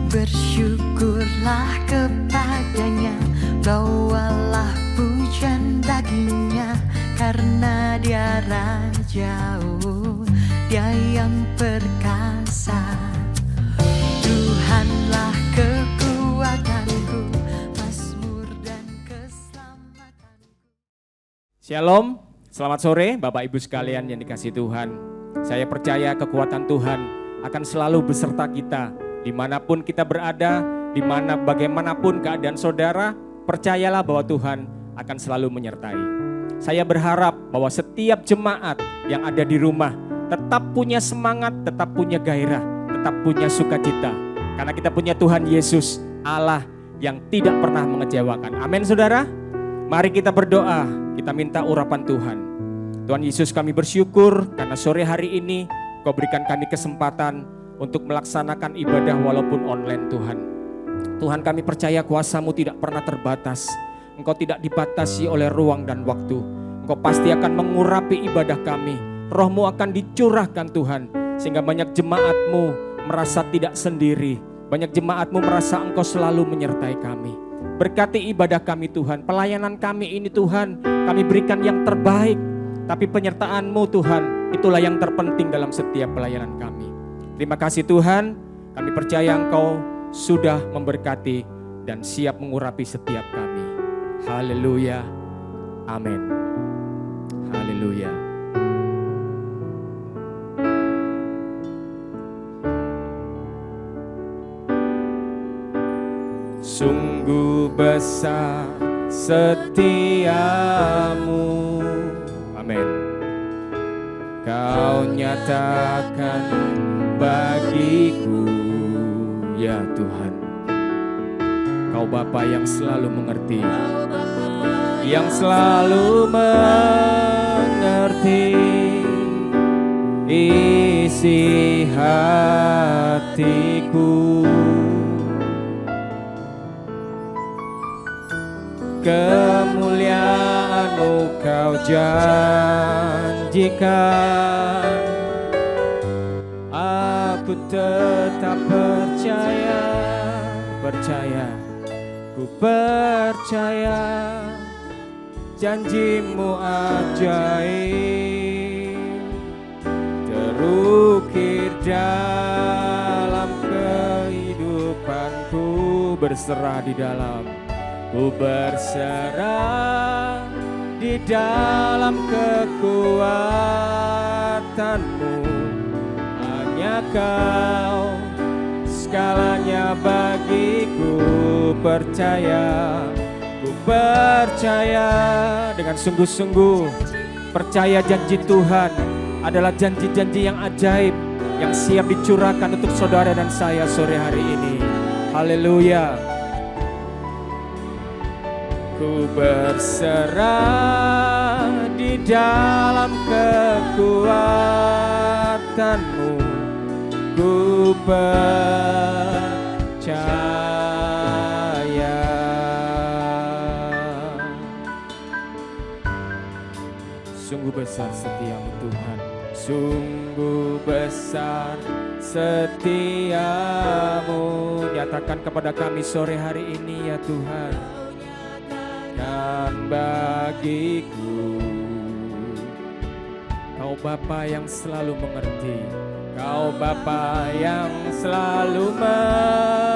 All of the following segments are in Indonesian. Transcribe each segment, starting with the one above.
Bersyukurlah kepadanya, bawalah pujian baginya, karena dia Raja-U, dia yang perkasa. Tuhanlah kekuatanku, Mazmur dan keselamatanku. Shalom, selamat sore Bapak Ibu sekalian yang dikasihi Tuhan. Saya percaya kekuatan Tuhan akan selalu beserta kita dimanapun kita berada, bagaimanapun keadaan saudara, percayalah bahwa Tuhan akan selalu menyertai. Saya berharap bahwa setiap jemaat yang ada di rumah tetap punya semangat, tetap punya gairah, tetap punya sukacita. Karena kita punya Tuhan Yesus, Allah yang tidak pernah mengecewakan. Amin saudara. Mari kita berdoa, kita minta urapan Tuhan. Tuhan Yesus, kami bersyukur karena sore hari ini Kau berikan kami kesempatan untuk melaksanakan ibadah walaupun online Tuhan. Tuhan, kami percaya kuasa-Mu tidak pernah terbatas. Engkau tidak dibatasi oleh ruang dan waktu. Engkau pasti akan mengurapi ibadah kami. Roh-Mu akan dicurahkan Tuhan, sehingga banyak jemaat-Mu merasa tidak sendiri. Banyak jemaat-Mu merasa Engkau selalu menyertai kami. Berkati ibadah kami Tuhan, pelayanan kami ini Tuhan, kami berikan yang terbaik. Tapi penyertaan-Mu Tuhan, itulah yang terpenting dalam setiap pelayanan kami. Terima kasih Tuhan, kami percaya Engkau sudah memberkati dan siap mengurapi setiap kami. Haleluya, amin. Haleluya. Sungguh besar setiamu, amin. Kau nyatakan bagiku, ya Tuhan. Kau Bapa yang selalu mengerti, yang selalu mengerti isi hatiku. Kemuliaan-Mu Kau janjikan, aku tetap percaya, ku percaya, janji-Mu ajaib, terukir dalam kehidupanku, berserah di dalam, ku berserah di dalam kekuatan-Mu. Hanya Kau segalanya bagiku, percaya, ku percaya dengan sungguh-sungguh. Percaya janji Tuhan adalah janji-janji yang ajaib, yang siap dicurahkan untuk saudara dan saya sore hari ini. Haleluya. Ku berserah di dalam kekuatan-Mu, ku percaya. Sungguh besar setiamu Tuhan, sungguh besar setiamu. Nyatakan kepada kami sore hari ini ya Tuhan. Dan bagiku, Kau Bapa yang selalu mengerti, Kau Bapa yang selalu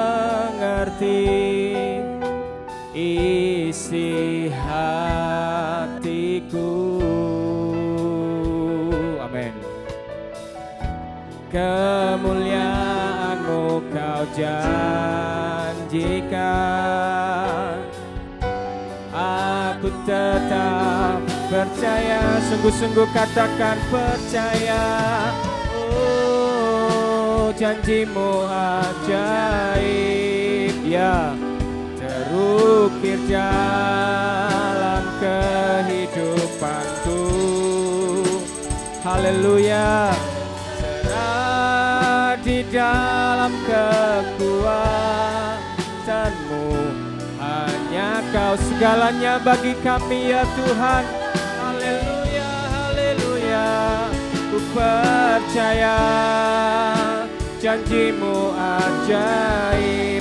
mengerti isi hatiku. Amin. Kemuliaan-Mu Kau janjikan, aku tetap percaya, sungguh-sungguh katakan percaya. Oh, janji-Mu ajaib, ya, terukir dalam kehidupanku. Haleluya. Serah di dalam kekuatan-Mu. Hanya Kau segalanya bagi kami ya Tuhan. Haleluya, haleluya. Ku percaya janji-Mu ajaib.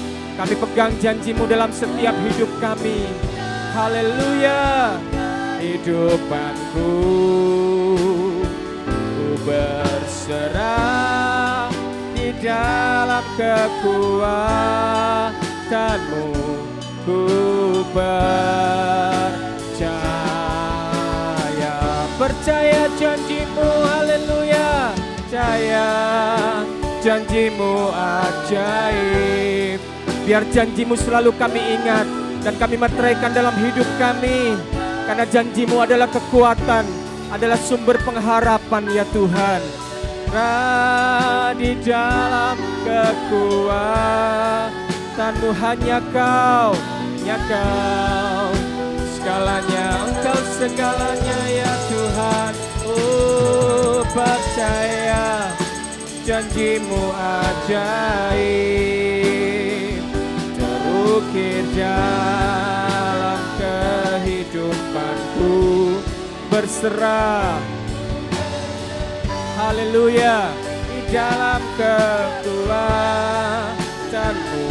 Kami pegang janji-Mu dalam setiap hidup kami. Haleluya. Hidupanku ku berserah di dalam kekuatan-Mu. Ku percaya janji-Mu, haleluya. Percaya janji-Mu ajaib. Biar janji-Mu selalu kami ingat dan kami meteraikan dalam hidup kami. Karena janji-Mu adalah kekuatan, adalah sumber pengharapan ya Tuhan. Di dalam kekuatan-Mu hanya Kau, segalanya, Engkau segalanya ya Tuhan. Oh, percaya janji-Mu ajaib terukir dalam kehidupanku. Berserah, haleluya, di dalam kekuatan-Mu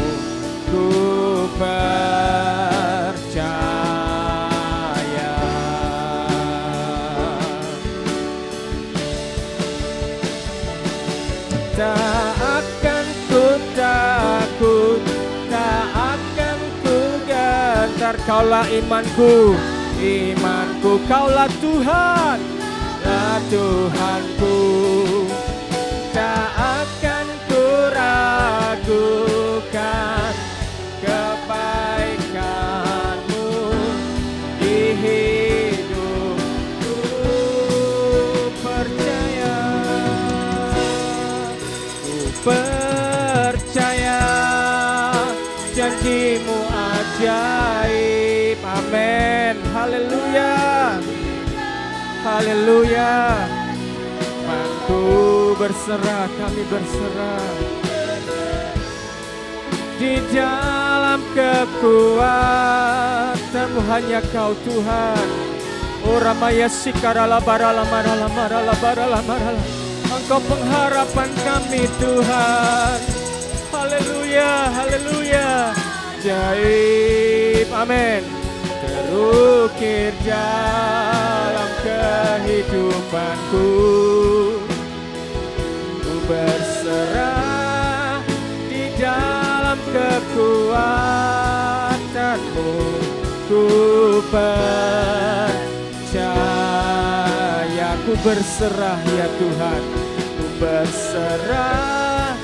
ku percaya. Tak akan ku takut, tak akan ku gentar. Kaulah imanku, imanku, Kaulah Tuhan, lah Tuhanku. Tak akan ku ragukan kebaikan-Mu di hidupku. Percaya janji-Mu ajaib. Amin. Haleluya. Haleluya. Aku berserah, kami berserah di dalam kekuatan-Mu hanya Kau Tuhan. Oh Ramaya Sikarala Barala Marala Marala Barala Marala. Engkau pengharapan kami Tuhan. Haleluya, haleluya. Jaib, amin. Terukir dalam kehidupanku. Ku berserah di dalam kekuatan-Mu. Ku percaya, ku berserah ya Tuhan. Ku berserah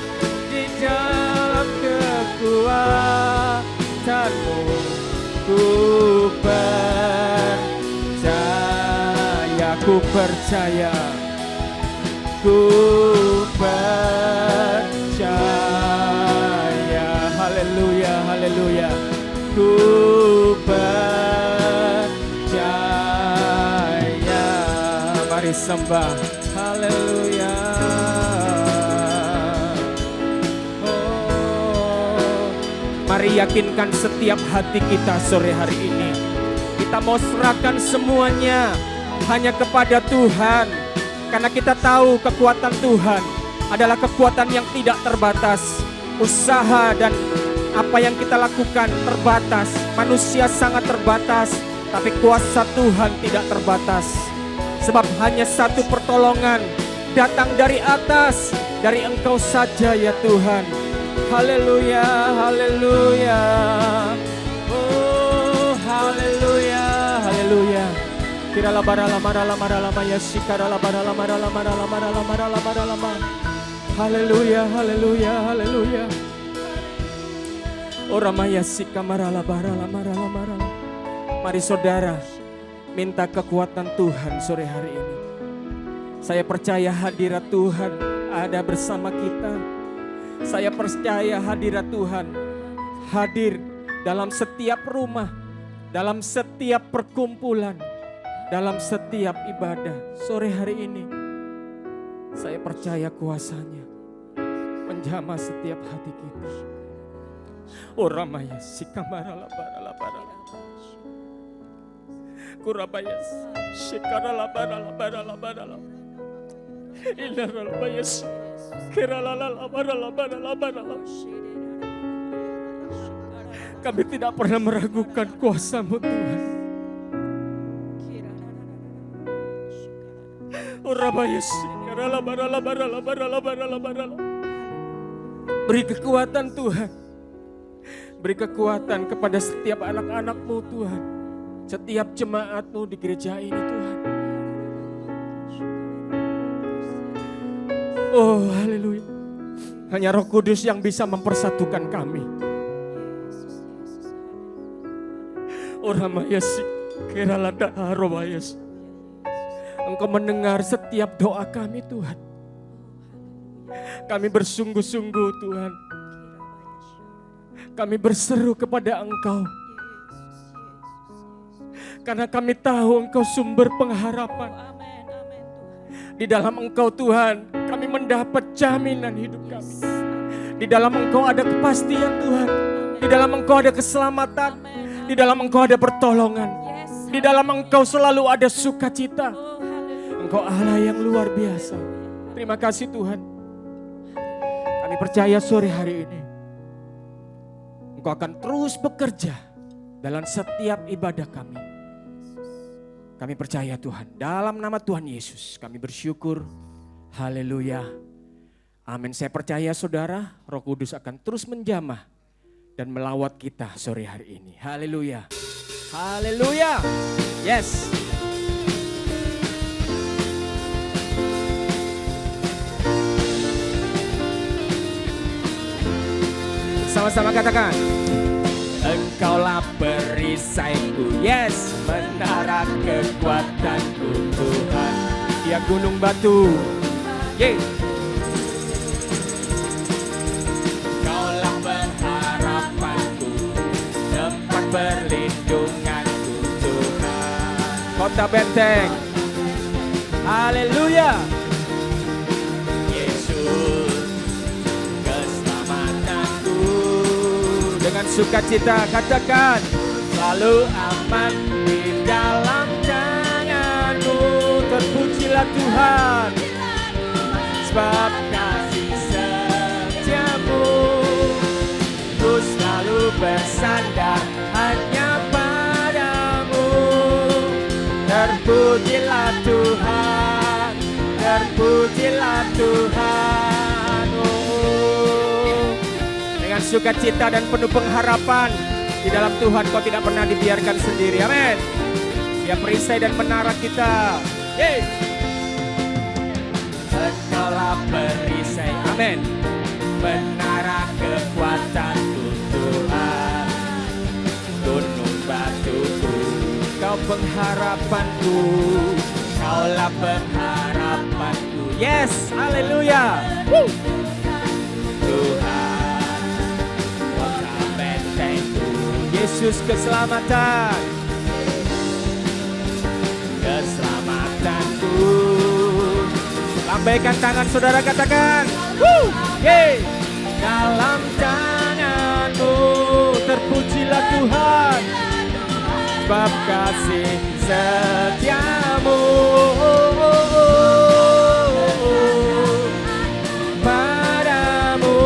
di dalam kekuatan-Mu. Ku percaya, ku percaya, ku percaya. Haleluya, haleluya. Ku percaya. Mari sembah. Haleluya. Mari yakinkan setiap hati kita sore hari ini. Kita mau serahkan semuanya hanya kepada Tuhan. Karena kita tahu kekuatan Tuhan adalah kekuatan yang tidak terbatas. Usaha dan apa yang kita lakukan terbatas. Manusia sangat terbatas, tapi kuasa Tuhan tidak terbatas. Sebab hanya satu pertolongan datang dari atas, dari Engkau saja ya Tuhan. Haleluya, haleluya. Oh, haleluya, haleluya. Kirala barala marala marala maya sikarala barala marala marala marala marala marala. Haleluya, haleluya, haleluya. Ora maya sikamarala barala marala marala. Mari saudara minta kekuatan Tuhan sore hari ini. Saya percaya hadirat Tuhan ada bersama kita. Saya percaya hadirat Tuhan hadir dalam setiap rumah, dalam setiap perkumpulan, dalam setiap ibadah sore hari ini. Saya percaya kuasanya menjamah setiap hati kita. Oramaya sikamarala barala barala. Kurabaya sikarala barala barala barala. Ilarala bayas kirala barala barala barala. Kami tidak pernah meragukan kuasa-Mu Tuhan. Beri kekuatan Tuhan. Beri kekuatan kepada setiap anak-anak-Mu Tuhan. Setiap jemaat-Mu di gereja ini Tuhan. Oh haleluya. Hanya Roh Kudus yang bisa mempersatukan kami. Oh Ramayasi, Keralada Haromayasi. Engkau mendengar setiap doa kami Tuhan. Kami bersungguh-sungguh Tuhan. Kami berseru kepada Engkau. Karena kami tahu Engkau sumber pengharapan. Di dalam Engkau Tuhan, kami mendapat jaminan hidup kami. Di dalam Engkau ada kepastian Tuhan. Di dalam Engkau ada keselamatan. Di dalam Engkau ada pertolongan. Di dalam Engkau selalu ada sukacita. Engkau Allah yang luar biasa. Terima kasih Tuhan. Kami percaya sore hari ini Engkau akan terus bekerja dalam setiap ibadah kami. Kami percaya Tuhan, dalam nama Tuhan Yesus kami bersyukur. Haleluya. Amin. Saya percaya saudara, Roh Kudus akan terus menjamah dan melawat kita sore hari ini. Haleluya. Haleluya. Yes. Sama-sama katakan. Engkaulah perisaiku, yes, menara kekuatanku Tuhan. Dia gunung batu, yeah. Engkaulah pengharapanku, tempat perlindunganku Tuhan. Kota benteng, haleluya. Dengan sukacita katakan, selalu aman di dalam tangan-Mu. Terpujilah Tuhan, sebab kasih setia-Mu. Ku selalu bersandar hanya pada-Mu. Terpujilah Tuhan, terpujilah Tuhan. Sukacita dan penuh pengharapan di dalam Tuhan, kau tidak pernah dibiarkan sendiri. Amin. Dia perisai dan menara kita. Yeay. Engkaulah perisai, amin, menara kekuatanku Tuhan. Gunung batuku, kau pengharapanku. Kaulah pengharapanku. Yes, haleluya. Tuhan, Yesus keselamatan, keselamatanku. Lambaikan tangan saudara, katakan, yeay. Dalam tangan-Mu, terpujilah Tuhan, sebab kasih setia-Mu. Padamu,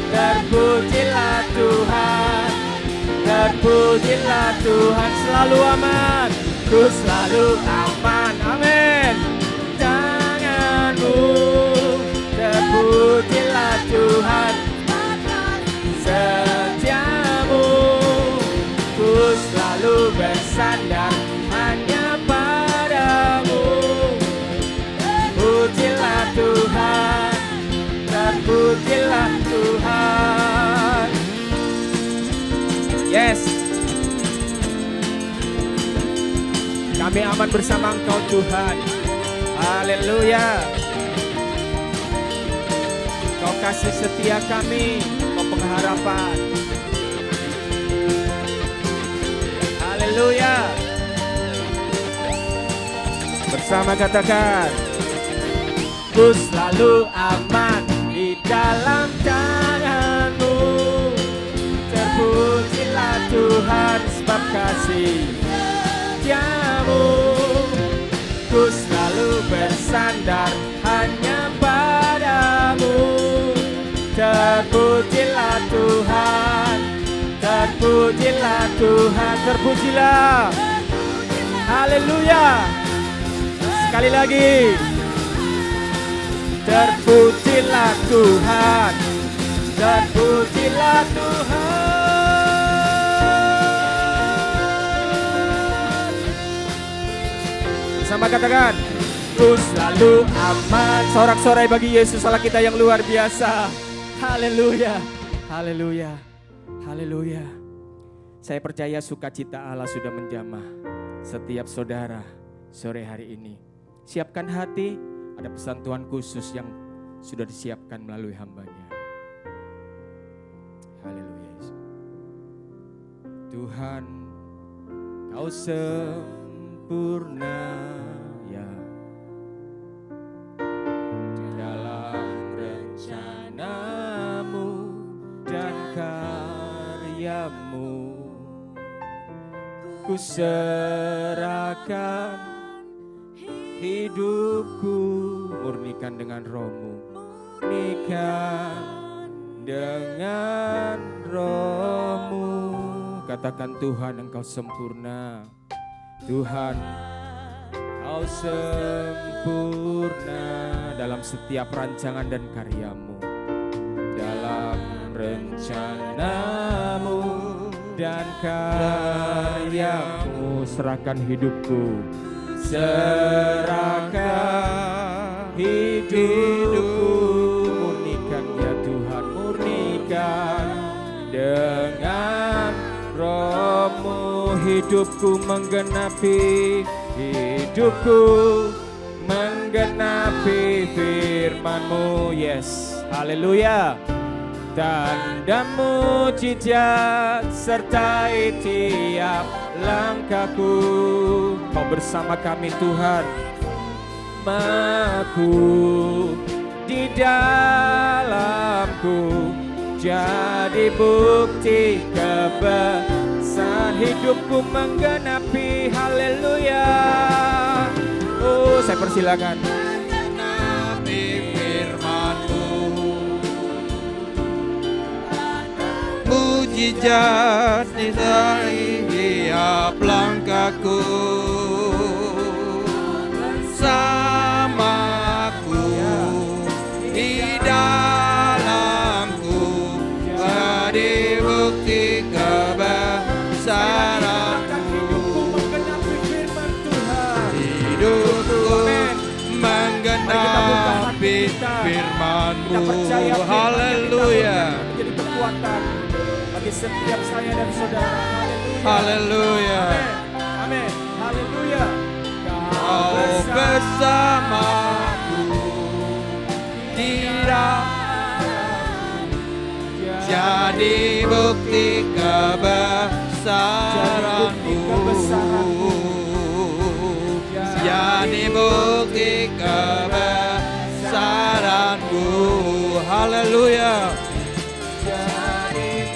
terpujilah Tuhan. Terpujilah Tuhan, selalu aman. Ku selalu aman, amin. Tangan-Mu, terpujilah Tuhan. Setia-Mu, ku selalu bersandar hanya pada-Mu. Pujilah Tuhan, terpujilah Tuhan. Yes. Kami aman bersama Engkau Tuhan. Haleluya. Kau kasih setia kami, Kau pengharapan. Haleluya. Bersama katakan, ku selalu aman di dalam tangan-Mu. Terpujilah Tuhan, sebab kasih setia-Mu. Ku selalu bersandar hanya pada-Mu. Terpujilah Tuhan, terpujilah Tuhan, terpujilah. Haleluya. Sekali lagi. Terpujilah Tuhan, terpujilah Tuhan. Bersama katakan, ku selalu aman. Sorak-sorai bagi Yesus Allah kita yang luar biasa. Haleluya, haleluya, haleluya. Saya percaya sukacita Allah sudah menjamah setiap saudara sore hari ini. Siapkan hati, ada pesan Tuhan khusus yang sudah disiapkan melalui hambanya. Haleluya Yesus. Tuhan, Kau sempurna ya dalam rencana-Mu dan karya-Mu. Ku serahkan hidupku, murnikan dengan Roh-Mu, murnikan dengan Roh-Mu. Katakan, Tuhan Engkau sempurna, Tuhan Kau sempurna dalam setiap rancangan dan karya-Mu, dalam rencana-Mu dan karya-Mu. Serahkan hidupku, serahkan hidupku, murnikan ya Tuhan, murnikan dengan Roh-Mu. Hidupku menggenapi, hidupku menggenapi firman-Mu. Yes, haleluya. Tanda mujizat sertai tiap langkahku. Kau bersama kami Tuhan. Aku di dalamku jadi bukti kebesaran. Hidupku menggenapi, haleluya. Oh, saya persilakan. Menggenapi firman-Mu, mujizat disertai tiap langkahku. Bersamaku di dalamku jadi bukti kebesaran-Mu. Hidupku menggenapi firman-Mu. Haleluya. Menjadi kekuatan bagi setiap saya dan saudara. Haleluya. Amin. Haleluya. Kau bersamaku di dalam jadi bukti kebesaran-Mu. Jadi bukti kebesaran-Mu. Haleluya.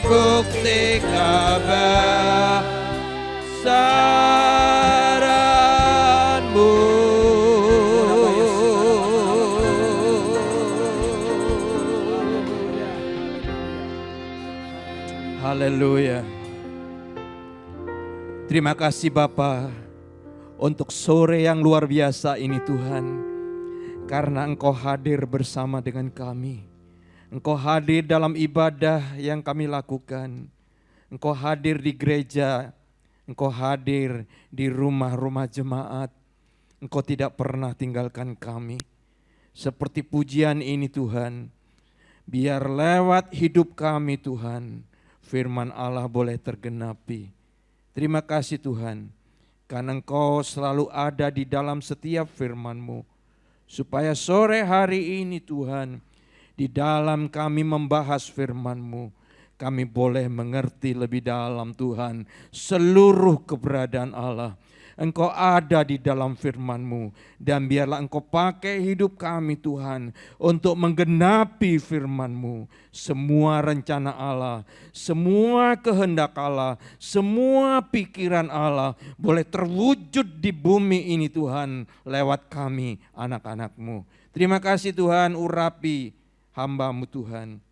Bukti kebesaran-Mu. Haleluya. Terima kasih Bapa untuk sore yang luar biasa ini Tuhan. Karena Engkau hadir bersama dengan kami. Engkau hadir dalam ibadah yang kami lakukan. Engkau hadir di gereja. Engkau hadir di rumah-rumah jemaat. Engkau tidak pernah tinggalkan kami. Seperti pujian ini Tuhan. Biar lewat hidup kami Tuhan, firman Allah boleh tergenapi. Terima kasih Tuhan. Karena Engkau selalu ada di dalam setiap firman-Mu. Supaya sore hari ini Tuhan, di dalam kami membahas firman-Mu, kami boleh mengerti lebih dalam Tuhan seluruh keberadaan Allah. Engkau ada di dalam firman-Mu, dan biarlah Engkau pakai hidup kami Tuhan untuk menggenapi firman-Mu. Semua rencana Allah, semua kehendak Allah, semua pikiran Allah boleh terwujud di bumi ini Tuhan lewat kami anak-anak-Mu. Terima kasih Tuhan, urapi hamba-Mu Tuhan.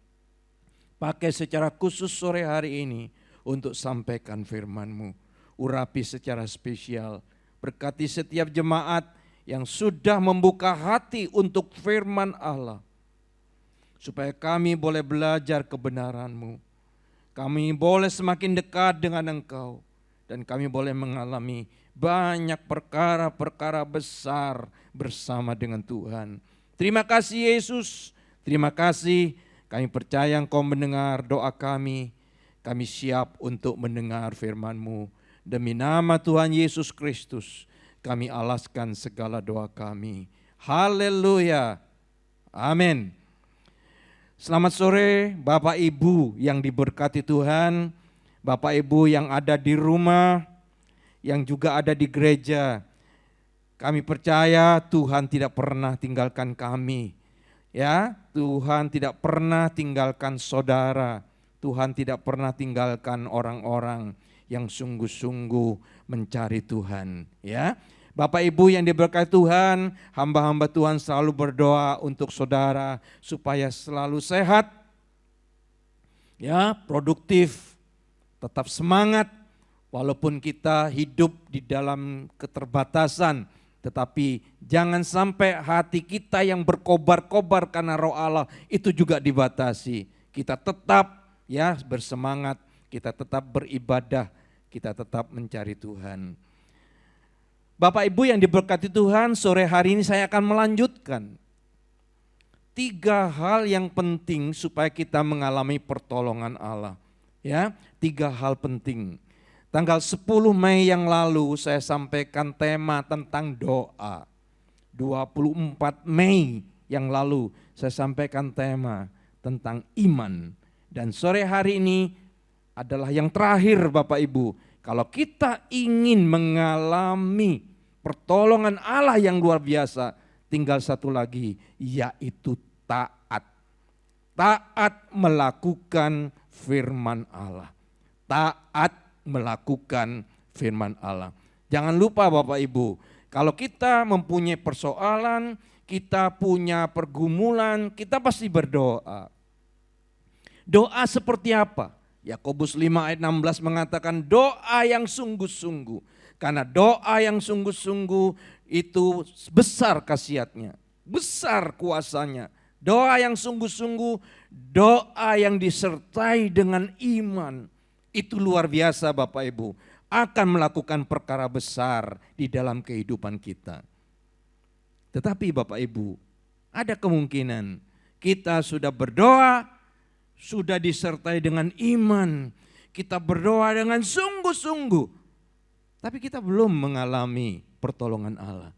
Pakai secara khusus sore hari ini untuk sampaikan firman-Mu. Urapi secara spesial, berkati setiap jemaat yang sudah membuka hati untuk firman Allah. Supaya kami boleh belajar kebenaran-Mu. Kami boleh semakin dekat dengan Engkau. Dan kami boleh mengalami banyak perkara-perkara besar bersama dengan Tuhan. Terima kasih Yesus, terima kasih. Kami percaya Engkau mendengar doa kami. Kami siap untuk mendengar firman-Mu. Demi nama Tuhan Yesus Kristus, kami alaskan segala doa kami. Haleluya. Amin. Selamat sore Bapak Ibu yang diberkati Tuhan. Bapak Ibu yang ada di rumah, yang juga ada di gereja. Kami percaya Tuhan tidak pernah tinggalkan kami. Ya, Tuhan tidak pernah tinggalkan saudara. Tuhan tidak pernah tinggalkan orang-orang yang sungguh-sungguh mencari Tuhan. Ya, Bapak Ibu yang diberkati Tuhan, hamba-hamba Tuhan selalu berdoa untuk saudara supaya selalu sehat, ya, produktif, tetap semangat, walaupun kita hidup di dalam keterbatasan, tetapi jangan sampai hati kita yang berkobar-kobar karena roh Allah itu juga dibatasi. Kita tetap ya bersemangat, kita tetap beribadah, kita tetap mencari Tuhan. Bapak Ibu yang diberkati Tuhan, sore hari ini saya akan melanjutkan 3 hal yang penting supaya kita mengalami pertolongan Allah. Ya, 3 hal penting. Tanggal 10 Mei yang lalu saya sampaikan tema tentang doa. 24 Mei yang lalu saya sampaikan tema tentang iman. Dan sore hari ini adalah yang terakhir Bapak Ibu. Kalau kita ingin mengalami pertolongan Allah yang luar biasa, tinggal satu lagi, yaitu taat. Taat melakukan firman Allah. Taat melakukan firman Allah. Jangan lupa Bapak Ibu, kalau kita mempunyai persoalan, kita punya pergumulan, kita pasti berdoa. Doa seperti apa? Yakobus 5 ayat 16 mengatakan doa yang sungguh-sungguh. Karena doa yang sungguh-sungguh itu besar khasiatnya, besar kuasanya. Doa yang sungguh-sungguh, doa yang disertai dengan iman, itu luar biasa Bapak Ibu, akan melakukan perkara besar di dalam kehidupan kita. Tetapi Bapak Ibu, ada kemungkinan kita sudah berdoa, sudah disertai dengan iman, kita berdoa dengan sungguh-sungguh, tapi kita belum mengalami pertolongan Allah.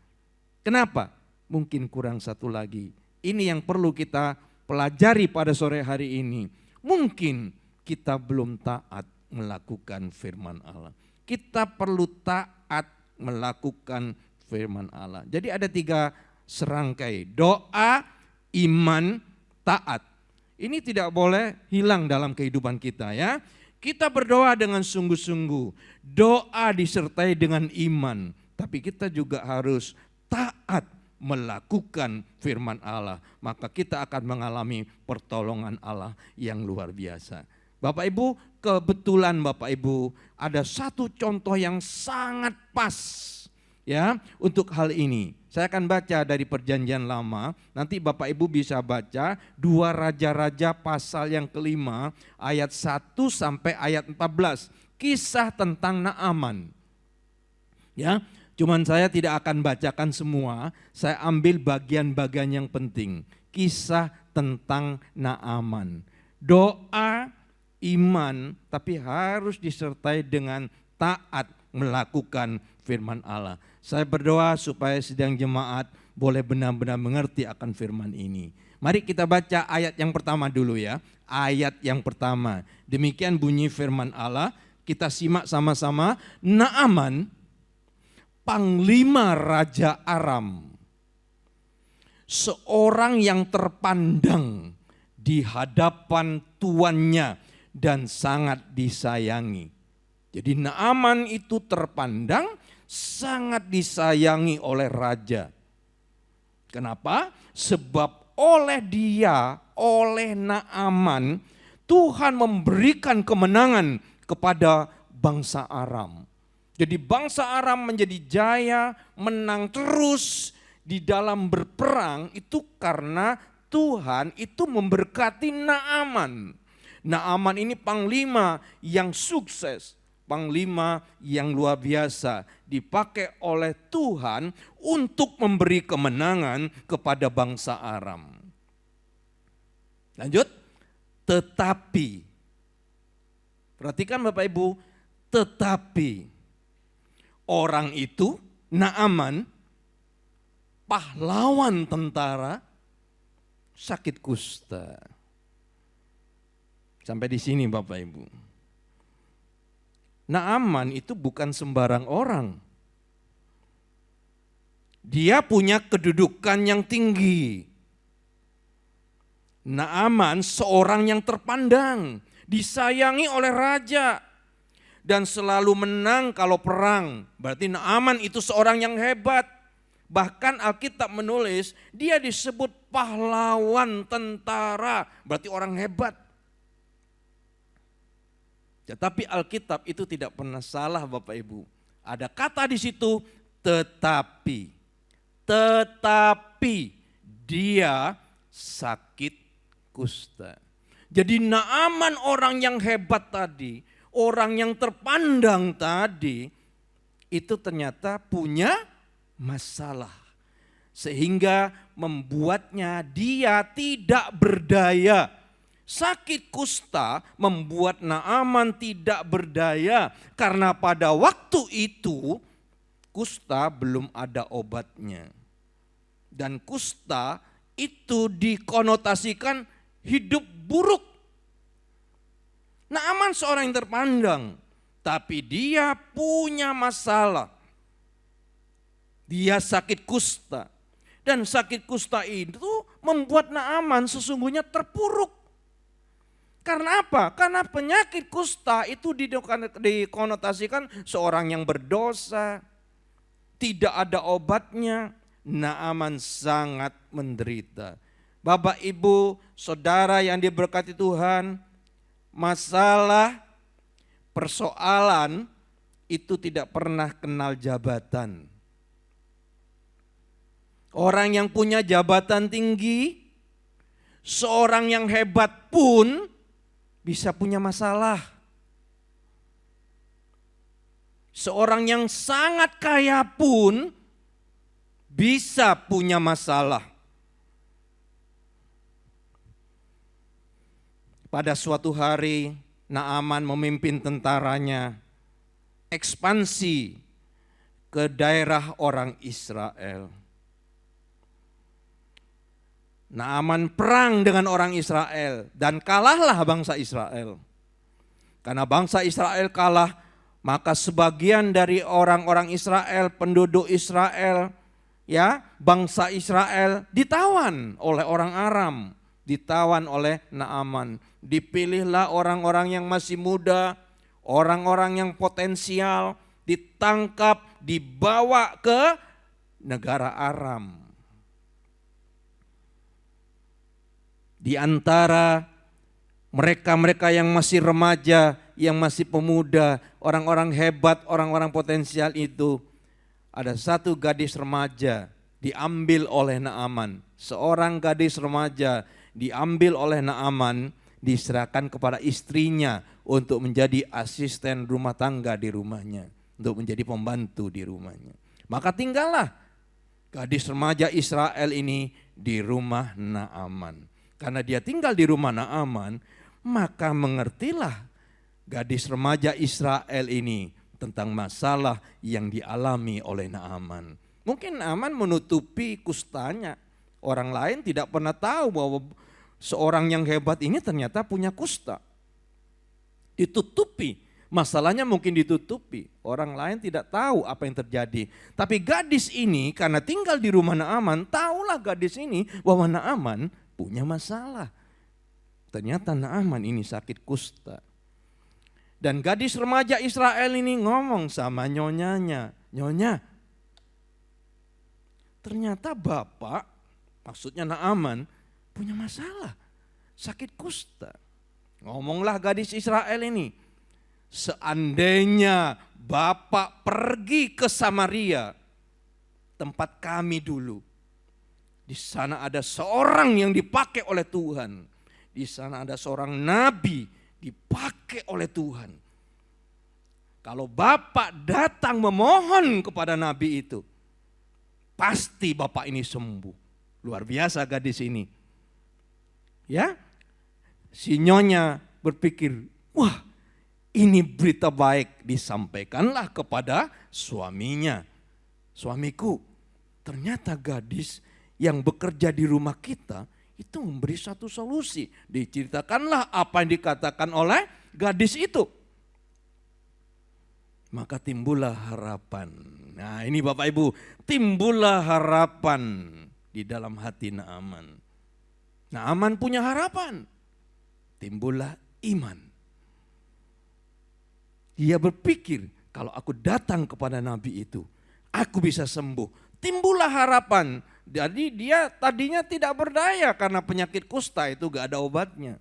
Kenapa? Mungkin kurang satu lagi. Ini yang perlu kita pelajari pada sore hari ini. Mungkin kita belum taat melakukan firman Allah. Kita perlu taat melakukan firman Allah. Jadi ada 3 serangkai. Doa, iman, taat. Ini tidak boleh hilang dalam kehidupan kita ya. Kita berdoa dengan sungguh-sungguh. Doa disertai dengan iman. Tapi kita juga harus taat melakukan firman Allah, maka kita akan mengalami pertolongan Allah yang luar biasa. Bapak Ibu, kebetulan Bapak Ibu ada satu contoh yang sangat pas ya untuk hal ini. Saya akan baca dari Perjanjian Lama, nanti Bapak Ibu bisa baca 2 Raja-Raja pasal yang ke-5 ayat 1 sampai ayat 14, kisah tentang Naaman. Ya, cuman saya tidak akan bacakan semua, saya ambil bagian-bagian yang penting. Kisah tentang Naaman. Doa, iman, tapi harus disertai dengan taat melakukan firman Allah. Saya berdoa supaya sidang jemaat boleh benar-benar mengerti akan firman ini. Mari kita baca ayat yang pertama dulu ya. Ayat yang pertama. Demikian bunyi firman Allah. Kita simak sama-sama. Naaman, panglima Raja Aram, seorang yang terpandang di hadapan tuannya dan sangat disayangi. Jadi Naaman itu terpandang sangat disayangi oleh raja. Kenapa? Sebab oleh dia, oleh Naaman, Tuhan memberikan kemenangan kepada bangsa Aram. Jadi bangsa Aram menjadi jaya, menang terus di dalam berperang itu karena Tuhan itu memberkati Naaman. Naaman ini panglima yang sukses, panglima yang luar biasa, dipakai oleh Tuhan untuk memberi kemenangan kepada bangsa Aram. Lanjut, tetapi, perhatikan Bapak Ibu, tetapi orang itu, Naaman, pahlawan tentara, sakit kusta. Sampai di sini Bapak Ibu. Naaman itu bukan sembarang orang. Dia punya kedudukan yang tinggi. Naaman seorang yang terpandang, disayangi oleh raja, dan selalu menang kalau perang. Berarti Naaman itu seorang yang hebat. Bahkan Alkitab menulis dia disebut pahlawan tentara, berarti orang hebat. Tetapi Alkitab itu tidak pernah salah Bapak Ibu. Ada kata di situ tetapi. Tetapi dia sakit kusta. Jadi Naaman orang yang hebat tadi, orang yang terpandang tadi, itu ternyata punya masalah. Sehingga membuatnya dia tidak berdaya. Sakit kusta membuat Naaman tidak berdaya. Karena pada waktu itu kusta belum ada obatnya. Dan kusta itu dikonotasikan hidup buruk. Naaman seorang yang terpandang, tapi dia punya masalah. Dia sakit kusta. Dan sakit kusta itu membuat Naaman sesungguhnya terpuruk. Karena apa? Karena penyakit kusta itu dikonotasikan seorang yang berdosa, tidak ada obatnya. Naaman sangat menderita. Bapak, Ibu, Saudara yang diberkati Tuhan, masalah, persoalan itu tidak pernah kenal jabatan. Orang yang punya jabatan tinggi, seorang yang hebat pun bisa punya masalah. Seorang yang sangat kaya pun bisa punya masalah. Pada suatu hari Naaman memimpin tentaranya ekspansi ke daerah orang Israel. Naaman perang dengan orang Israel dan kalahlah bangsa Israel. Karena bangsa Israel kalah, maka sebagian dari orang-orang Israel, penduduk Israel, ya, bangsa Israel ditawan oleh orang Aram, ditawan oleh Naaman. Dipilihlah orang-orang yang masih muda, orang-orang yang potensial, ditangkap, dibawa ke negara Aram. Di antara mereka-mereka yang masih remaja, yang masih pemuda, orang-orang hebat, orang-orang potensial itu, ada satu gadis remaja diambil oleh Naaman. Seorang gadis remaja diambil oleh Naaman, diserahkan kepada istrinya untuk menjadi asisten rumah tangga di rumahnya, untuk menjadi pembantu di rumahnya. Maka tinggallah gadis remaja Israel ini di rumah Naaman. Karena dia tinggal di rumah Naaman, maka mengertilah gadis remaja Israel ini tentang masalah yang dialami oleh Naaman. Mungkin Naaman menutupi kustanya. Orang lain tidak pernah tahu bahwa seorang yang hebat ini ternyata punya kusta. Ditutupi, masalahnya mungkin ditutupi. Orang lain tidak tahu apa yang terjadi. Tapi gadis ini karena tinggal di rumah Naaman, tahulah gadis ini bahwa Naaman punya masalah. Ternyata Naaman ini sakit kusta. Dan gadis remaja Israel ini ngomong sama nyonyanya, "Nyonya, ternyata bapak," maksudnya Naaman, "punya masalah, sakit kusta." Ngomonglah gadis Israel ini, seandainya Bapak pergi ke Samaria, tempat kami dulu. Di sana ada seorang yang dipakai oleh Tuhan. Di sana ada seorang nabi dipakai oleh Tuhan. Kalau Bapak datang memohon kepada nabi itu, pasti Bapak ini sembuh. Luar biasa gadis ini. Ya, si nyonya berpikir, wah ini berita baik, disampaikanlah kepada suaminya. Suamiku, ternyata gadis yang bekerja di rumah kita itu memberi satu solusi. Diceritakanlah apa yang dikatakan oleh gadis itu. Maka timbullah harapan. Nah ini Bapak Ibu, timbullah harapan di dalam hati Naaman. Naaman punya harapan. Timbullah iman. Dia berpikir, kalau aku datang kepada nabi itu, aku bisa sembuh. Timbullah harapan. Jadi dia tadinya tidak berdaya karena penyakit kusta itu gak ada obatnya.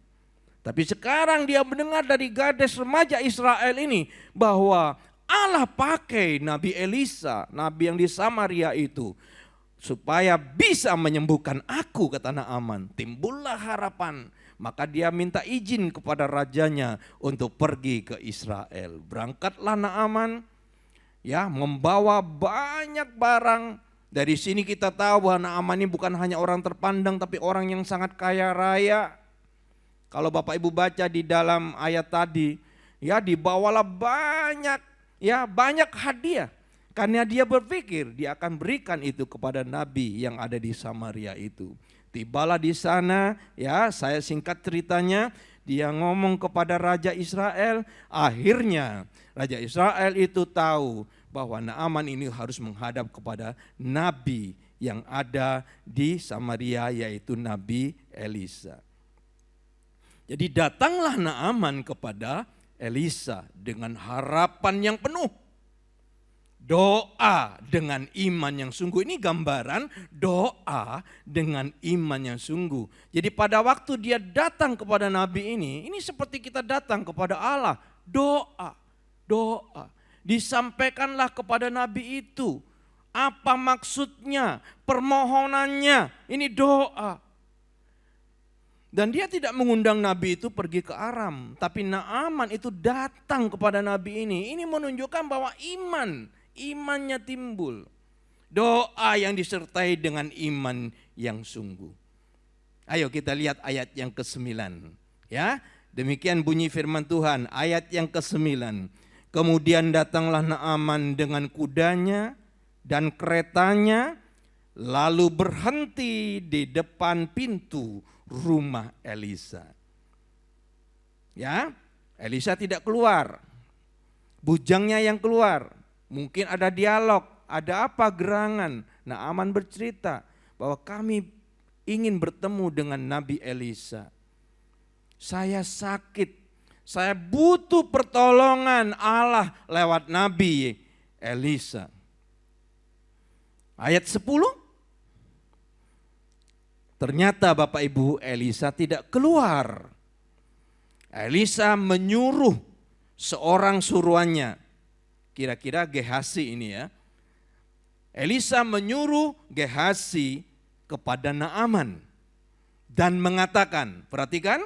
Tapi sekarang dia mendengar dari gadis remaja Israel ini bahwa Allah pakai Nabi Elisa, nabi yang di Samaria itu, supaya bisa menyembuhkan aku, kata Naaman. Timbullah harapan. Maka dia minta izin kepada rajanya untuk pergi ke Israel. Berangkatlah Naaman, ya, membawa banyak barang. Dari sini kita tahu bahwa Naaman ini bukan hanya orang terpandang, tapi orang yang sangat kaya raya. Kalau Bapak Ibu baca di dalam ayat tadi, ya, dibawalah banyak, ya, banyak hadiah. Karena dia berpikir dia akan berikan itu kepada nabi yang ada di Samaria itu. Tibalah di sana, ya, saya singkat ceritanya, dia ngomong kepada Raja Israel. Akhirnya Raja Israel itu tahu bahwa Naaman ini harus menghadap kepada nabi yang ada di Samaria, yaitu Nabi Elisa. Jadi datanglah Naaman kepada Elisa dengan harapan yang penuh. Doa dengan iman yang sungguh. Ini gambaran doa dengan iman yang sungguh. Jadi pada waktu dia datang kepada nabi ini seperti kita datang kepada Allah. Doa, doa. Disampaikanlah kepada nabi itu. Apa maksudnya, permohonannya, ini doa. Dan dia tidak mengundang nabi itu pergi ke Aram. Tapi Naaman itu datang kepada nabi ini. Ini menunjukkan bahwa imannya timbul. Doa yang disertai dengan iman yang sungguh. Ayo kita lihat ayat yang ke-9. Ya, demikian bunyi firman Tuhan, ayat yang ke-9. Kemudian datanglah Naaman dengan kudanya dan keretanya, lalu berhenti di depan pintu rumah Elisa. Ya, Elisa tidak keluar. Bujangnya yang keluar. Mungkin ada dialog, ada apa gerangan. Naaman bercerita bahwa kami ingin bertemu dengan Nabi Elisa. Saya sakit, saya butuh pertolongan Allah lewat Nabi Elisa. Ayat 10. Ternyata Bapak Ibu, Elisa tidak keluar. Elisa menyuruh seorang suruhannya. Kira-kira Gehasi ini ya. Elisa menyuruh Gehasi kepada Naaman dan mengatakan, perhatikan,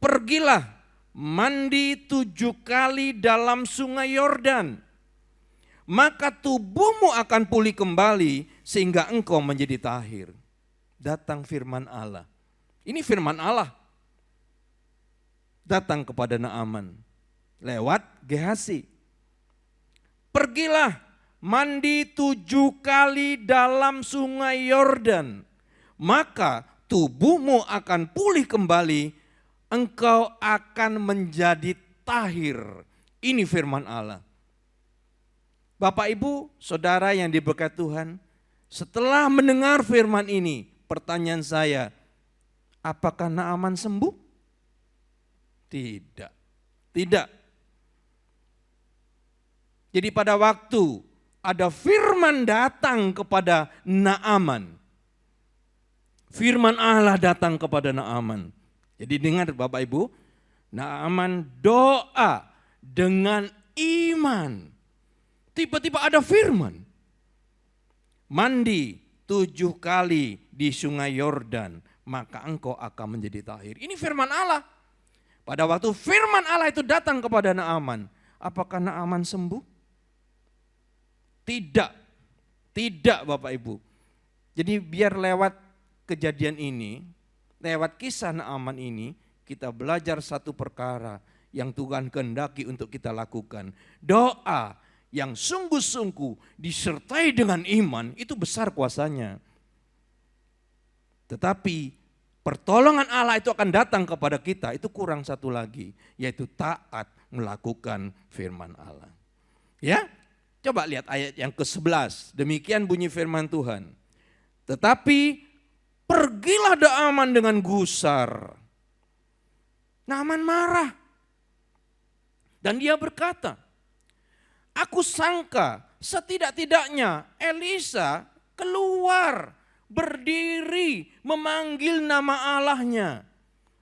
pergilah mandi 7 kali dalam sungai Yordan, maka tubuhmu akan pulih kembali sehingga engkau menjadi tahir. Datang firman Allah. Ini firman Allah. Datang kepada Naaman lewat Gehasi. Pergilah mandi 7 kali dalam sungai Yordan, maka tubuhmu akan pulih kembali, engkau akan menjadi tahir. Ini firman Allah. Bapak Ibu, saudara yang diberkati Tuhan, setelah mendengar firman ini, pertanyaan saya, apakah Naaman sembuh? Tidak. Tidak. Jadi pada waktu ada firman datang kepada Naaman. Firman Allah datang kepada Naaman. Jadi dengar Bapak Ibu, Naaman doa dengan iman. Tiba-tiba ada firman. Mandi 7 kali di sungai Yordan, maka engkau akan menjadi tahir. Ini firman Allah. Pada waktu firman Allah itu datang kepada Naaman, apakah Naaman sembuh? Tidak. Tidak Bapak Ibu. Jadi biar lewat kejadian ini, lewat kisah Naaman ini, kita belajar satu perkara yang Tuhan kehendaki untuk kita lakukan. Doa yang sungguh-sungguh disertai dengan iman itu besar kuasanya. Tetapi pertolongan Allah itu akan datang kepada kita, itu kurang satu lagi, yaitu taat melakukan firman Allah. Ya, coba lihat ayat yang ke-11, demikian bunyi firman Tuhan. Tetapi pergilah Naaman dengan gusar. Naaman marah. Dan dia berkata, aku sangka setidak-tidaknya Elisa keluar berdiri memanggil nama Allahnya.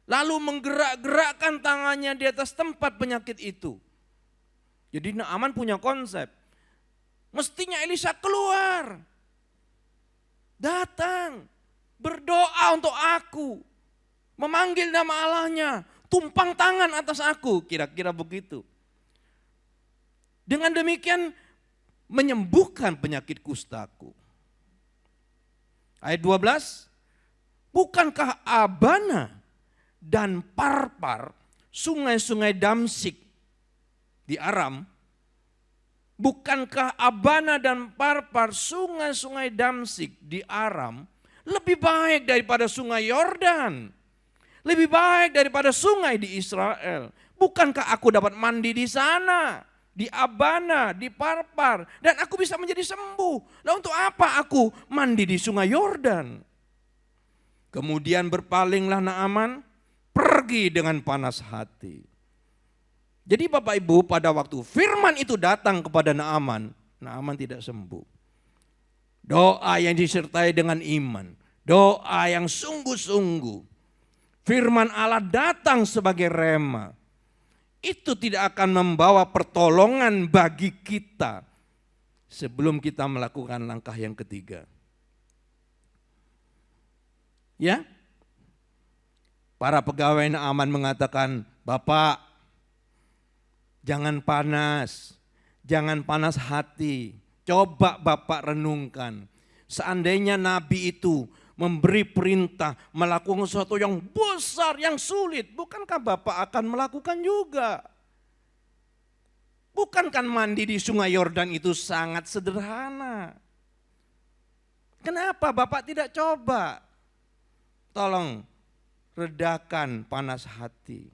Lalu menggerak-gerakkan tangannya di atas tempat penyakit itu. Jadi Naaman punya konsep. Mestinya Elisa keluar. Datang. Berdoa untuk aku. Memanggil nama Allahnya. Tumpang tangan atas aku. Kira-kira begitu. Dengan demikian menyembuhkan penyakit kustaku. Ayat 12. Bukankah Abana dan Parpar, sungai-sungai Damsik di Aram, bukankah Abana dan Parpar, sungai-sungai Damsik di Aram, lebih baik daripada sungai Yordan, lebih baik daripada sungai di Israel? Bukankah aku dapat mandi di sana, di Abana, di Parpar, dan aku bisa menjadi sembuh? Nah, untuk apa aku mandi di sungai Yordan? Kemudian berpalinglah Naaman, pergi dengan panas hati. Jadi Bapak Ibu, pada waktu firman itu datang kepada Naaman, Naaman tidak sembuh. Doa yang disertai dengan iman, doa yang sungguh-sungguh. Firman Allah datang sebagai rema. Itu tidak akan membawa pertolongan bagi kita sebelum kita melakukan langkah yang ketiga. Ya, para pegawai Naaman mengatakan, Bapak, jangan panas hati. Coba Bapak renungkan, seandainya Nabi itu memberi perintah melakukan sesuatu yang besar, yang sulit, bukankah Bapak akan melakukan juga? Bukankah mandi di sungai Yordan itu sangat sederhana? Kenapa Bapak tidak coba? Tolong redakan panas hati.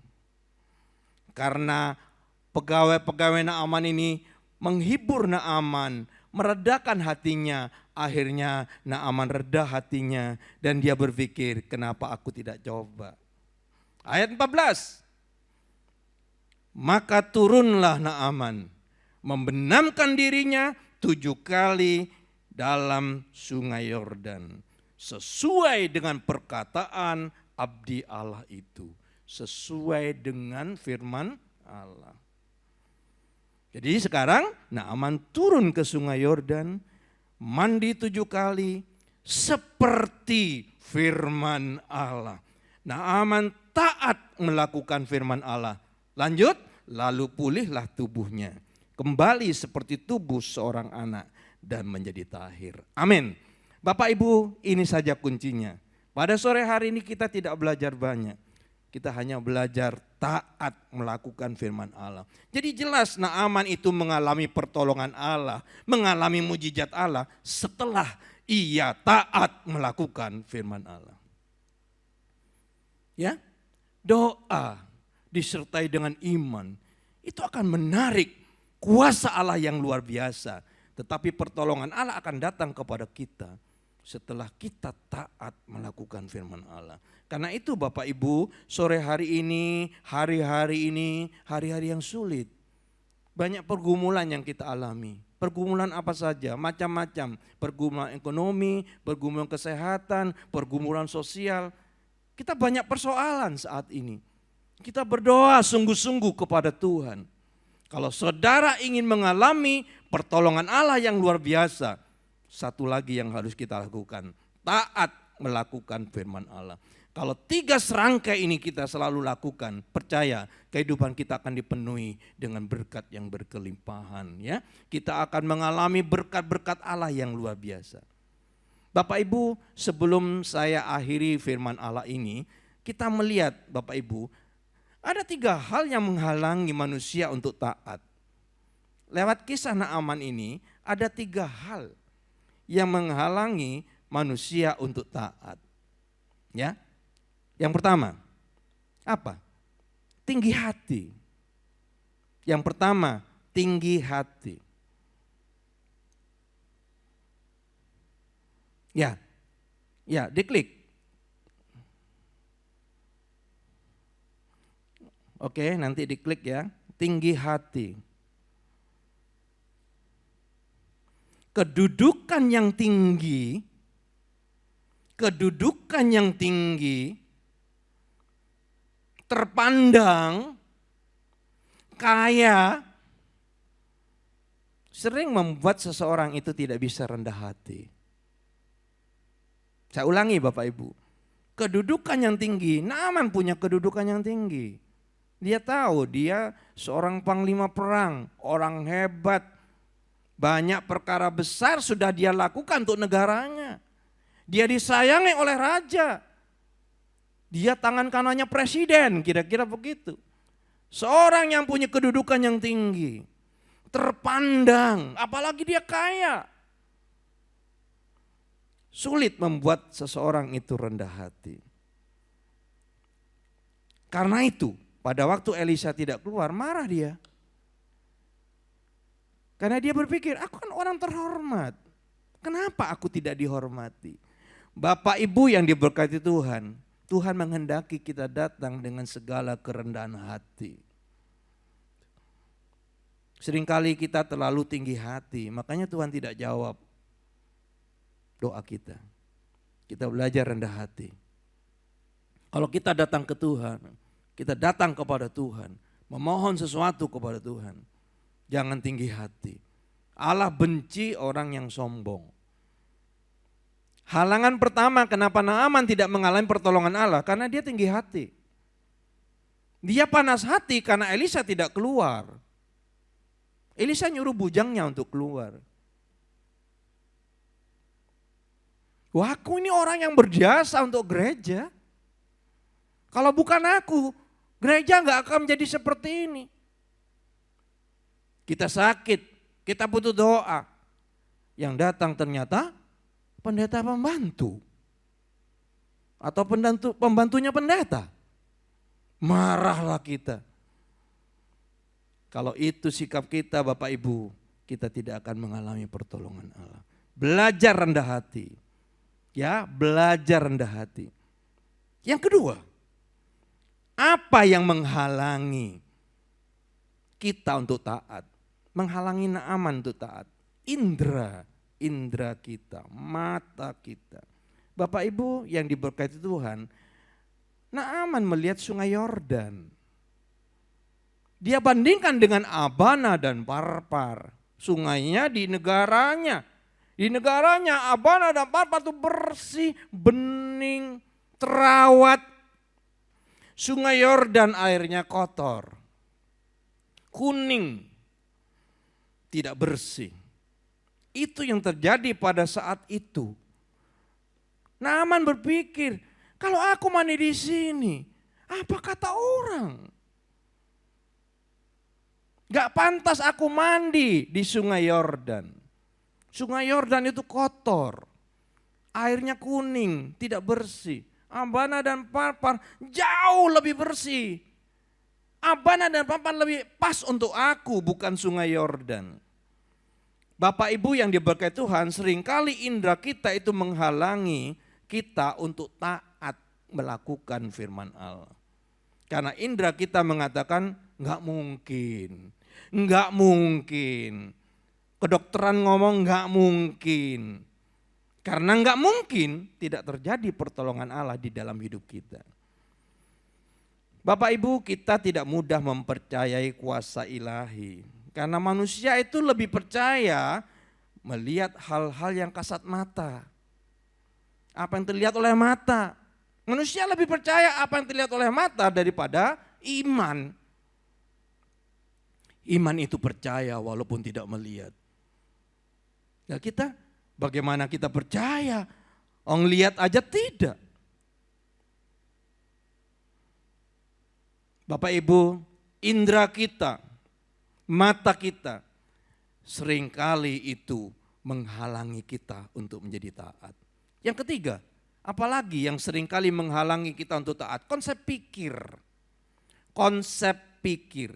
Karena pegawai-pegawai Naaman ini menghibur Naaman, meredakan hatinya. Akhirnya Naaman reda hatinya dan dia berpikir, kenapa aku tidak coba? Ayat 14. Maka turunlah Naaman, membenamkan dirinya 7 kali dalam sungai Yordan. Sesuai dengan perkataan abdi Allah itu. Sesuai dengan firman Allah. Jadi sekarang Naaman turun ke sungai Yordan, mandi 7 kali seperti firman Allah. Naaman taat melakukan firman Allah. Lanjut, lalu pulihlah tubuhnya. Kembali seperti tubuh seorang anak dan menjadi tahir. Amin. Bapak Ibu, ini saja kuncinya. Pada sore hari ini kita tidak belajar banyak. Kita hanya belajar taat melakukan firman Allah. Jadi jelas Naaman itu mengalami pertolongan Allah, mengalami mujizat Allah setelah ia taat melakukan firman Allah. Ya, doa disertai dengan iman itu akan menarik kuasa Allah yang luar biasa. Tetapi pertolongan Allah akan datang kepada kita setelah kita taat melakukan firman Allah. Karena itu Bapak Ibu, sore hari ini, hari-hari ini, hari-hari yang sulit. Banyak pergumulan yang kita alami. Pergumulan apa saja, macam-macam. Pergumulan ekonomi, pergumulan kesehatan, pergumulan sosial. Kita banyak persoalan saat ini. Kita berdoa sungguh-sungguh kepada Tuhan. Kalau saudara ingin mengalami pertolongan Allah yang luar biasa, satu lagi yang harus kita lakukan, taat melakukan firman Allah. Kalau 3 serangkai ini kita selalu lakukan, percaya kehidupan kita akan dipenuhi dengan berkat yang berkelimpahan. Ya, kita akan mengalami berkat-berkat Allah yang luar biasa. Bapak Ibu, sebelum saya akhiri firman Allah ini, kita melihat Bapak Ibu, ada 3 hal yang menghalangi manusia untuk taat. Lewat kisah Naaman ini, ada 3 hal yang menghalangi manusia untuk taat. Ya, yang pertama, apa? Tinggi hati. Yang pertama, tinggi hati. Ya, diklik. Oke, nanti diklik ya. Tinggi hati. Kedudukan yang tinggi, terpandang, kaya, sering membuat seseorang itu tidak bisa rendah hati. Saya ulangi Bapak Ibu, kedudukan yang tinggi, Naaman punya kedudukan yang tinggi. Dia tahu dia seorang panglima perang, orang hebat, banyak perkara besar sudah dia lakukan untuk negaranya. Dia disayangi oleh raja. Dia tangan kanannya presiden, kira-kira begitu. Seorang yang punya kedudukan yang tinggi, terpandang, apalagi dia kaya. Sulit membuat seseorang itu rendah hati. Karena itu, pada waktu Elisa tidak keluar, marah dia. Karena dia berpikir, aku kan orang terhormat. Kenapa aku tidak dihormati? Bapak Ibu yang diberkati Tuhan, Tuhan menghendaki kita datang dengan segala kerendahan hati. Seringkali kita terlalu tinggi hati, makanya Tuhan tidak jawab doa kita. Kita belajar rendah hati. Kalau kita datang ke Tuhan, kita datang kepada Tuhan, memohon sesuatu kepada Tuhan, jangan tinggi hati. Allah benci orang yang sombong. Halangan pertama kenapa Naaman tidak mengalami pertolongan Allah, karena dia tinggi hati. Dia panas hati karena Elisa tidak keluar. Elisa nyuruh bujangnya untuk keluar. Wah, aku ini orang yang berjasa untuk gereja. Kalau bukan aku, gereja gak akan menjadi seperti ini. Kita sakit, kita butuh doa. Yang datang ternyata pendeta pembantu. Atau pembantunya pendeta. Marahlah kita. Kalau itu sikap kita Bapak Ibu, kita tidak akan mengalami pertolongan Allah. Belajar rendah hati. Ya, belajar rendah hati. Yang kedua, apa yang menghalangi kita untuk taat? Menghalangi Naaman untuk taat. Indra kita, mata kita. Bapak Ibu yang diberkati Tuhan, Naaman melihat sungai Yordan. Dia bandingkan dengan Abana dan Parpar. Sungainya di negaranya. Di negaranya Abana dan Parpar itu bersih, bening, terawat. Sungai Yordan airnya kotor, kuning, tidak bersih. Itu yang terjadi pada saat itu. Naaman berpikir, kalau aku mandi di sini, apa kata orang? Gak pantas aku mandi di sungai Yordan. Sungai Yordan itu kotor, airnya kuning, tidak bersih. Abana dan Parpar jauh lebih bersih. Abana dan Parpar lebih pas untuk aku, bukan sungai Yordan. Bapak Ibu yang diberkati Tuhan, seringkali indera kita itu menghalangi kita untuk taat melakukan firman Allah. Karena indera kita mengatakan enggak mungkin. Kedokteran ngomong enggak mungkin. Karena enggak mungkin tidak terjadi pertolongan Allah di dalam hidup kita. Bapak Ibu, kita tidak mudah mempercayai kuasa ilahi. Karena manusia itu lebih percaya melihat hal-hal yang kasat mata. Apa yang terlihat oleh mata. Manusia lebih percaya apa yang terlihat oleh mata daripada iman. Iman itu percaya walaupun tidak melihat. Nah kita, bagaimana kita percaya? Orang lihat aja tidak. Bapak Ibu, indera kita, mata kita, seringkali itu menghalangi kita untuk menjadi taat. Yang ketiga, apalagi yang seringkali menghalangi kita untuk taat? Konsep pikir. Konsep pikir.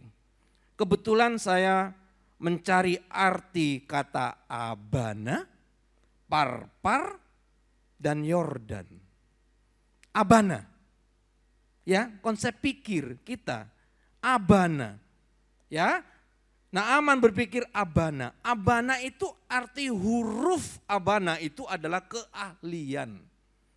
Kebetulan saya mencari arti kata Abana, Parpar, dan Yordan. Abana. Ya, konsep pikir kita Abana. Ya. Naaman berpikir Abana. Abana itu arti huruf Abana itu adalah keahlian.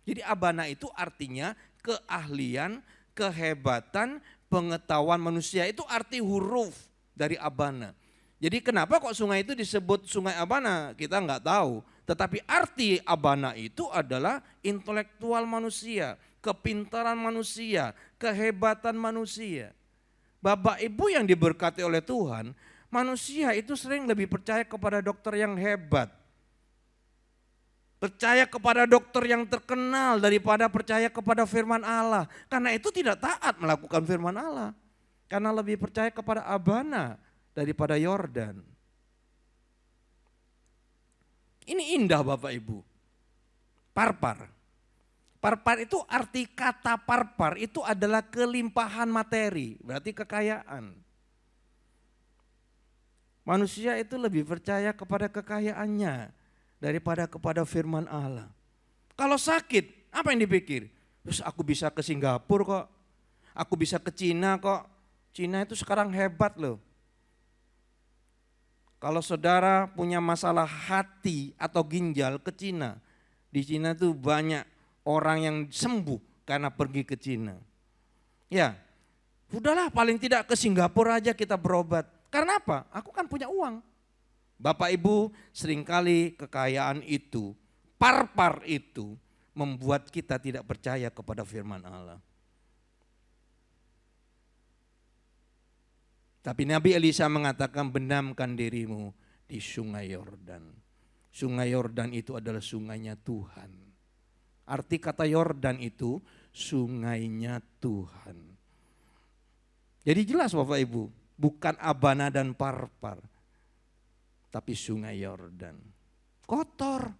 Jadi Abana itu artinya keahlian, kehebatan, pengetahuan manusia. Itu arti huruf dari Abana. Jadi kenapa kok sungai itu disebut sungai Abana? Kita nggak tahu. Tetapi arti Abana itu adalah intelektual manusia, kepintaran manusia, kehebatan manusia. Bapak Ibu yang diberkati oleh Tuhan, manusia itu sering lebih percaya kepada dokter yang hebat. Percaya kepada dokter yang terkenal daripada percaya kepada firman Allah. Karena itu tidak taat melakukan firman Allah. Karena lebih percaya kepada Abana daripada Yordan. Ini indah Bapak Ibu. Parpar. Parpar itu arti kata parpar itu adalah kelimpahan materi, berarti kekayaan. Manusia itu lebih percaya kepada kekayaannya daripada kepada firman Allah. Kalau sakit, apa yang dipikir? Terus aku bisa ke Singapura kok, aku bisa ke Cina kok. Cina itu sekarang hebat loh. Kalau saudara punya masalah hati atau ginjal ke Cina, di Cina tuh banyak orang yang sembuh karena pergi ke Cina. Ya, udahlah paling tidak ke Singapura aja kita berobat. Karena apa? Aku kan punya uang. Bapak Ibu, seringkali kekayaan itu, parpar itu membuat kita tidak percaya kepada firman Allah. Tapi Nabi Elisa mengatakan benamkan dirimu di sungai Yordan. Sungai Yordan itu adalah sungainya Tuhan. Arti kata Yordan itu sungainya Tuhan. Jadi jelas Bapak Ibu, bukan Abana dan Parpar, tapi sungai Yordan. Kotor,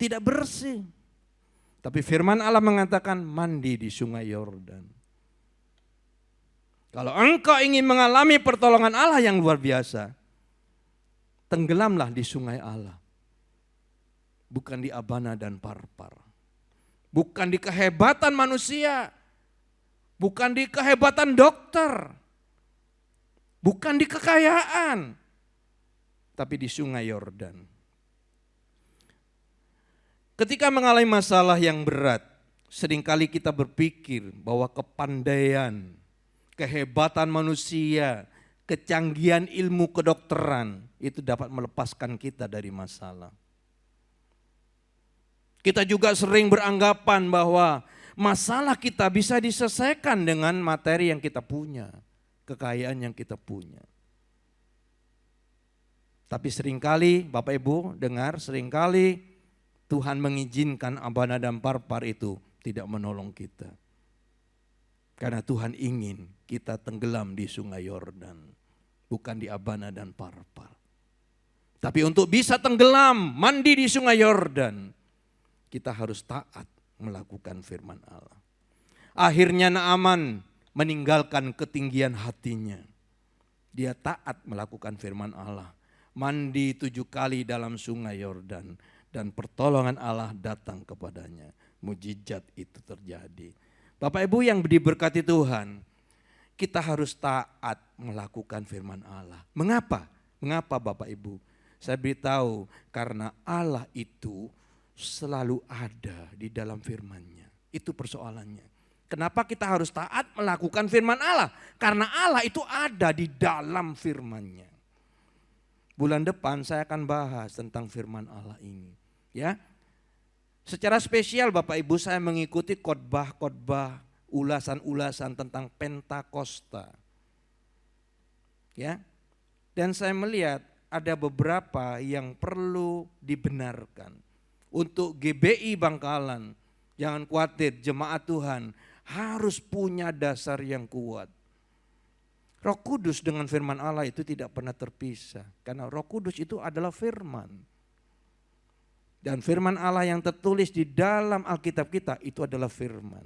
tidak bersih. Tapi firman Allah mengatakan mandi di sungai Yordan. Kalau engkau ingin mengalami pertolongan Allah yang luar biasa, tenggelamlah di sungai Allah. Bukan di Abana dan Parpar. Bukan di kehebatan manusia. Bukan di kehebatan dokter. Bukan di kekayaan. Tapi di sungai Yordan. Ketika mengalami masalah yang berat, seringkali kita berpikir bahwa kepandaian, kehebatan manusia, kecanggihan ilmu kedokteran itu dapat melepaskan kita dari masalah. Kita juga sering beranggapan bahwa masalah kita bisa diselesaikan dengan materi yang kita punya, kekayaan yang kita punya. Tapi seringkali Bapak Ibu dengar, seringkali Tuhan mengizinkan Abana dan Parpar itu tidak menolong kita. Karena Tuhan ingin kita tenggelam di sungai Yordan, bukan di Abana dan Parpar. Tapi untuk bisa tenggelam, mandi di sungai Yordan, kita harus taat melakukan firman Allah. Akhirnya Naaman meninggalkan ketinggian hatinya. Dia taat melakukan firman Allah. Mandi 7 kali dalam sungai Yordan. Dan pertolongan Allah datang kepadanya. Mujizat itu terjadi. Bapak Ibu yang diberkati Tuhan, kita harus taat melakukan firman Allah. Mengapa? Mengapa Bapak Ibu? Saya beritahu karena Allah itu selalu ada di dalam firman-Nya. Itu persoalannya. Kenapa kita harus taat melakukan firman Allah? Karena Allah itu ada di dalam firman-Nya. Bulan depan saya akan bahas tentang firman Allah ini. Ya, secara spesial Bapak Ibu saya mengikuti khotbah-khotbah, ulasan-ulasan tentang Pentakosta. Ya, dan saya melihat ada beberapa yang perlu dibenarkan. Untuk GBI Bangkalan, jangan khawatir, jemaat Tuhan harus punya dasar yang kuat. Roh Kudus dengan firman Allah itu tidak pernah terpisah. Karena Roh Kudus itu adalah firman. Dan firman Allah yang tertulis di dalam Alkitab kita itu adalah firman.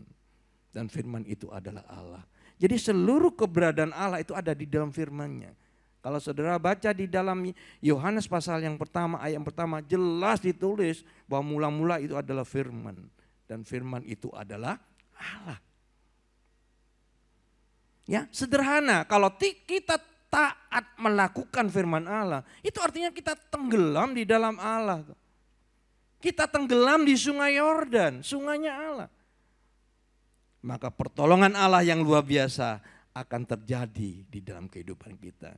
Dan firman itu adalah Allah. Jadi seluruh keberadaan Allah itu ada di dalam firman-Nya. Kalau saudara baca di dalam Yohanes pasal yang pertama, ayat yang pertama, jelas ditulis bahwa mula-mula itu adalah firman. Dan firman itu adalah Allah. Ya, sederhana, kalau kita taat melakukan firman Allah, itu artinya kita tenggelam di dalam Allah. Kita tenggelam di sungai Yordan, sungainya Allah. Maka pertolongan Allah yang luar biasa akan terjadi di dalam kehidupan kita.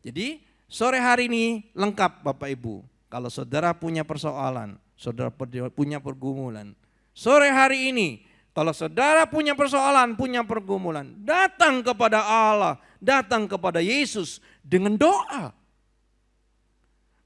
Jadi sore hari ini lengkap Bapak Ibu. Kalau saudara punya persoalan, saudara punya pergumulan. Sore hari ini kalau saudara punya persoalan, punya pergumulan, datang kepada Allah, datang kepada Yesus dengan doa.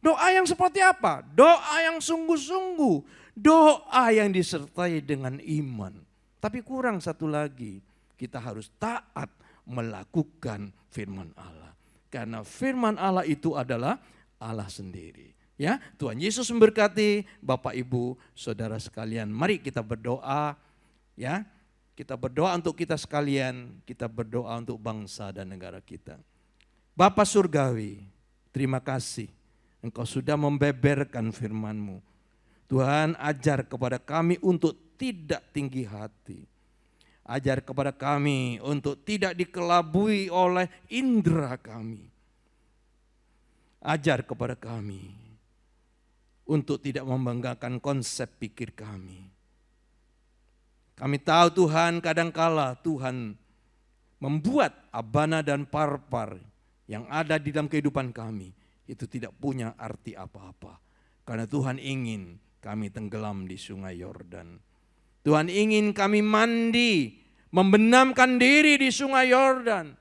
Doa yang seperti apa? Doa yang sungguh-sungguh, doa yang disertai dengan iman. Tapi kurang satu lagi, kita harus taat melakukan firman Allah. Karena firman Allah itu adalah Allah sendiri. Ya, Tuhan Yesus memberkati Bapak Ibu, saudara sekalian. Mari kita berdoa. Ya, kita berdoa untuk kita sekalian, kita berdoa untuk bangsa dan negara kita. Bapa Surgawi, terima kasih Engkau sudah membeberkan firman-Mu. Tuhan, ajar kepada kami untuk tidak tinggi hati. Ajar kepada kami untuk tidak dikelabui oleh indera kami. Ajar kepada kami untuk tidak membanggakan konsep pikir kami. Kami tahu Tuhan, kadangkala Tuhan membuat abana dan parpar yang ada di dalam kehidupan kami itu tidak punya arti apa-apa. Karena Tuhan ingin kami tenggelam di sungai Yordan. Tuhan ingin kami mandi, membenamkan diri di sungai Yordan.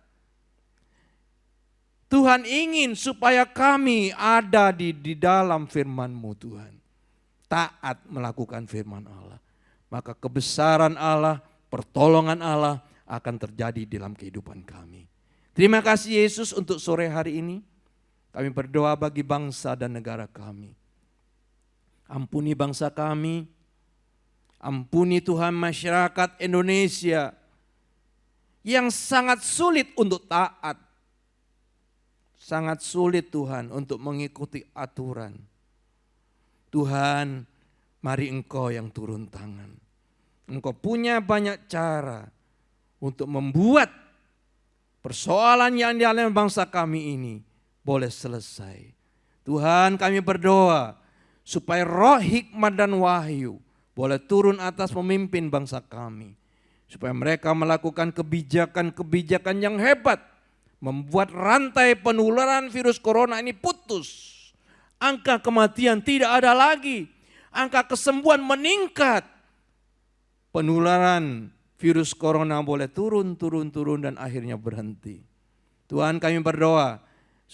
Tuhan ingin supaya kami ada di dalam firman-Mu Tuhan. Taat melakukan firman Allah. Maka kebesaran Allah, pertolongan Allah akan terjadi dalam kehidupan kami. Terima kasih Yesus untuk sore hari ini. Kami berdoa bagi bangsa dan negara kami. Ampuni bangsa kami. Ampuni Tuhan masyarakat Indonesia yang sangat sulit untuk taat. Sangat sulit Tuhan untuk mengikuti aturan. Tuhan, mari Engkau yang turun tangan. Engkau punya banyak cara untuk membuat persoalan yang dialami bangsa kami ini boleh selesai. Tuhan, kami berdoa supaya roh hikmat dan wahyu boleh turun atas pemimpin bangsa kami. Supaya mereka melakukan kebijakan-kebijakan yang hebat. Membuat rantai penularan virus corona ini putus. Angka kematian tidak ada lagi. Angka kesembuhan meningkat. Penularan virus corona boleh turun dan akhirnya berhenti. Tuhan, kami berdoa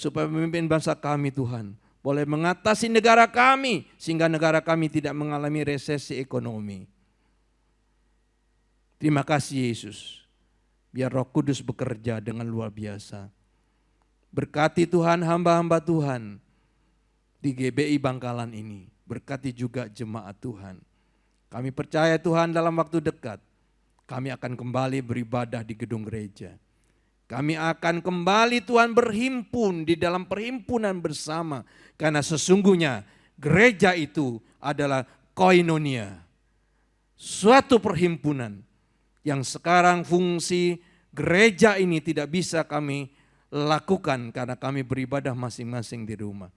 supaya pemimpin bangsa kami Tuhan boleh mengatasi negara kami sehingga negara kami tidak mengalami resesi ekonomi. Terima kasih Yesus. Biar Roh Kudus bekerja dengan luar biasa. Berkati Tuhan hamba-hamba Tuhan di GBI Bangkalan ini. Berkati juga jemaat Tuhan. Kami percaya Tuhan dalam waktu dekat kami akan kembali beribadah di gedung gereja. Kami akan kembali Tuhan berhimpun di dalam perhimpunan bersama. Karena sesungguhnya gereja itu adalah koinonia. Suatu perhimpunan yang sekarang fungsi gereja ini tidak bisa kami lakukan karena kami beribadah masing-masing di rumah.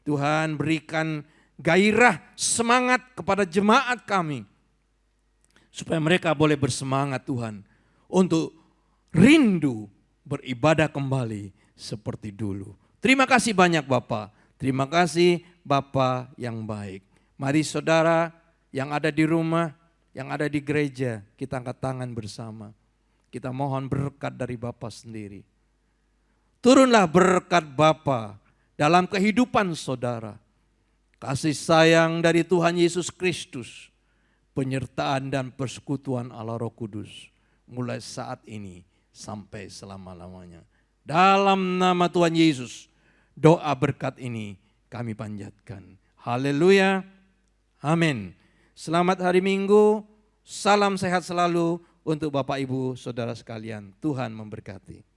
Tuhan berikan gairah semangat kepada jemaat kami. Supaya mereka boleh bersemangat Tuhan untuk rindu beribadah kembali seperti dulu. Terima kasih banyak Bapak. Terima kasih Bapak yang baik. Mari saudara yang ada di rumah, yang ada di gereja, kita angkat tangan bersama. Kita mohon berkat dari Bapa sendiri. Turunlah berkat Bapa dalam kehidupan saudara. Kasih sayang dari Tuhan Yesus Kristus, penyertaan dan persekutuan Allah Roh Kudus, mulai saat ini sampai selama-lamanya. Dalam nama Tuhan Yesus, doa berkat ini kami panjatkan. Haleluya. Amin. Selamat hari Minggu. Salam sehat selalu untuk Bapak Ibu Saudara sekalian. Tuhan memberkati.